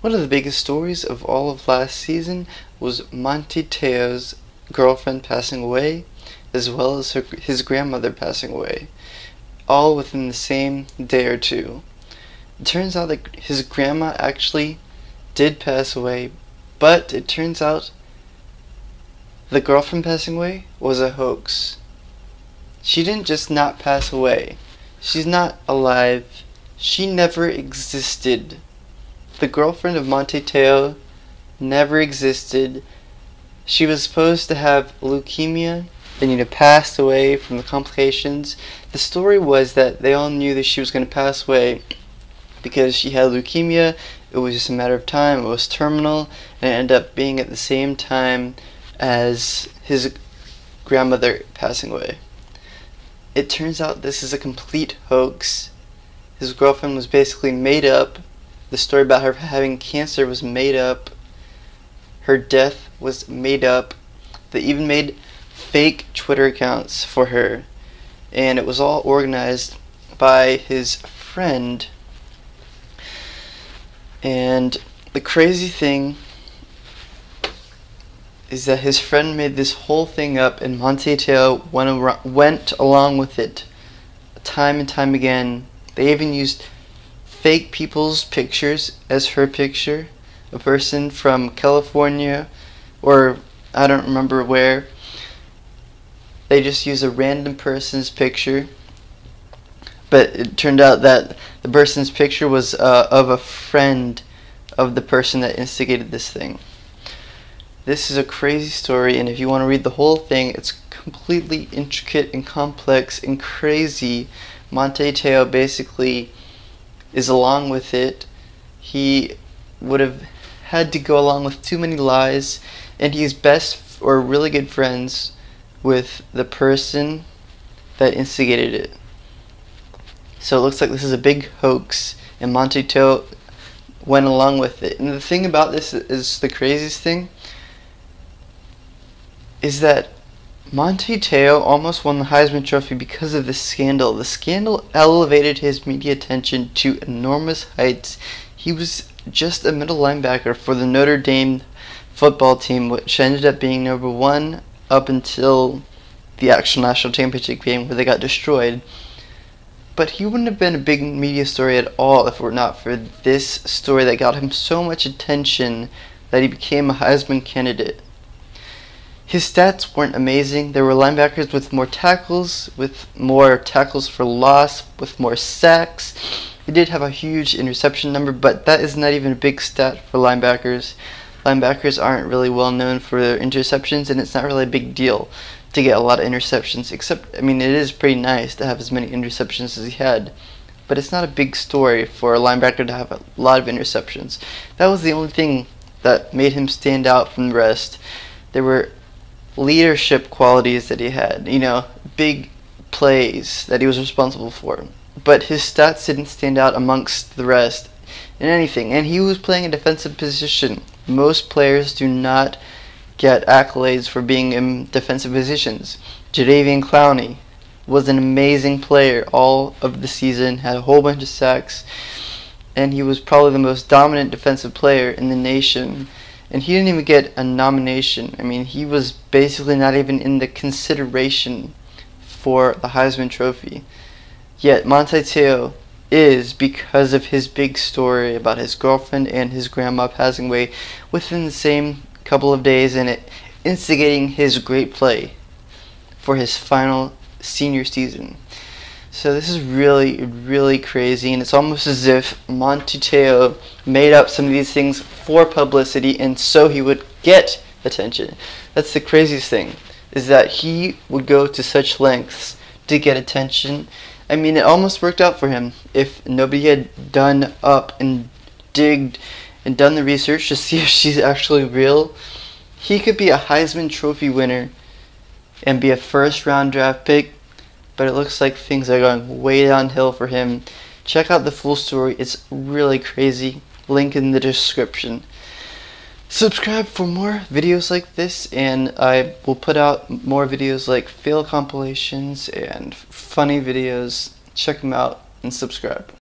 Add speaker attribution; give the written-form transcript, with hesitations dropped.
Speaker 1: One of the biggest stories of all of last season was Manti Te'o's girlfriend passing away, as well as his grandmother passing away, all within the same day or two. It turns out that his grandma actually did pass away, but it turns out the girlfriend passing away was a hoax. She didn't just not pass away. She's not alive. She never existed. The girlfriend of Manti Te'o never existed. She was supposed to have leukemia, then passed away from the complications. The story was that they all knew that she was going to pass away because she had leukemia. It was just a matter of time. It was terminal, and it ended up being at the same time as his grandmother passing away. It turns out this is a complete hoax. His girlfriend was basically made up. The story about her having cancer was made up. Her death was made up. They even made fake Twitter accounts for her. And it was all organized by his friend. And the crazy thing is that his friend made this whole thing up, and Manti Te'o went along with it time and time again. They even used fake people's pictures as her picture, a person from California, or I don't remember where. They just used a random person's picture, but it turned out that the person's picture was of a friend of the person that instigated this thing. This is a crazy story, and if you want to read the whole thing, it's completely intricate and complex and crazy. Manti Te'o basically is along with it. He would have had to go along with too many lies, and he's best or really good friends with the person that instigated it. So it looks like this is a big hoax, and Manti Te'o went along with it. And the thing about this is, the craziest thing is that Manti Te'o almost won the Heisman Trophy because of this scandal. The scandal elevated his media attention to enormous heights. He was just a middle linebacker for the Notre Dame football team, which ended up being number 1 up until the actual national championship game where they got destroyed. But he wouldn't have been a big media story at all if it were not for this story that got him so much attention that he became a Heisman candidate. His stats weren't amazing. There were linebackers with more tackles for loss, with more sacks. He did have a huge interception number, but that is not even a big stat for linebackers. Linebackers aren't really well known for their interceptions, and it's not really a big deal to get a lot of interceptions, except, I mean, it is pretty nice to have as many interceptions as he had, but it's not a big story for a linebacker to have a lot of interceptions. That was the only thing that made him stand out from the rest. There were leadership qualities that he had, big plays that he was responsible for. But his stats didn't stand out amongst the rest in anything, and he was playing a defensive position. Most players do not get accolades for being in defensive positions. Jadeveon Clowney was an amazing player all of the season, had a whole bunch of sacks, and he was probably the most dominant defensive player in the nation. And he didn't even get a nomination. I mean, he was basically not even in the consideration for the Heisman Trophy. Yet Manti Te'o is, because of his big story about his girlfriend and his grandma passing away within the same couple of days, and it instigating his great play for his final senior season. So this is really, really crazy, and it's almost as if Manti Te'o made up some of these things for publicity and so he would get attention. That's the craziest thing, is that he would go to such lengths to get attention. I mean, it almost worked out for him. If nobody had done up and digged and done the research to see if she's actually real, he could be a Heisman Trophy winner and be a first-round draft pick. But it looks like things are going way downhill for him. Check out the full story. It's really crazy. Link in the description. Subscribe for more videos like this, and I will put out more videos like fail compilations and funny videos. Check them out and subscribe.